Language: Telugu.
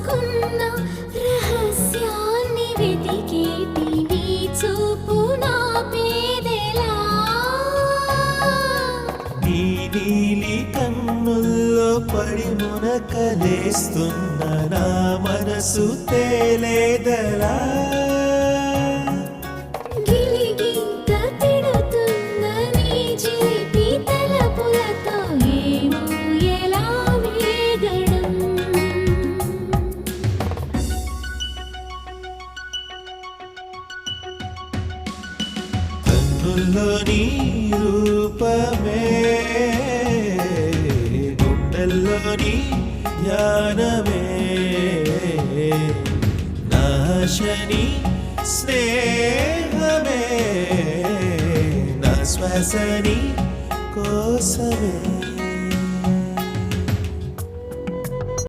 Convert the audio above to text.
దాచుకున్న రహస్యాన్ని వెతికేటి నీ చూపు నా పేదెలా నీ నీలి కన్నుల్లో పడి మునకలేస్తున్న నా మనసు తేలేదలా గిలిగింత తిడుతున్న నీ చిలిపి తలపులతో ఏమో ఎలా వేగడం కన్నుల్లో నీ రూపమే గుండెల్లో నీ ధ్యానమే నాశని స్నేహమే నా శ్వాసని కోసమే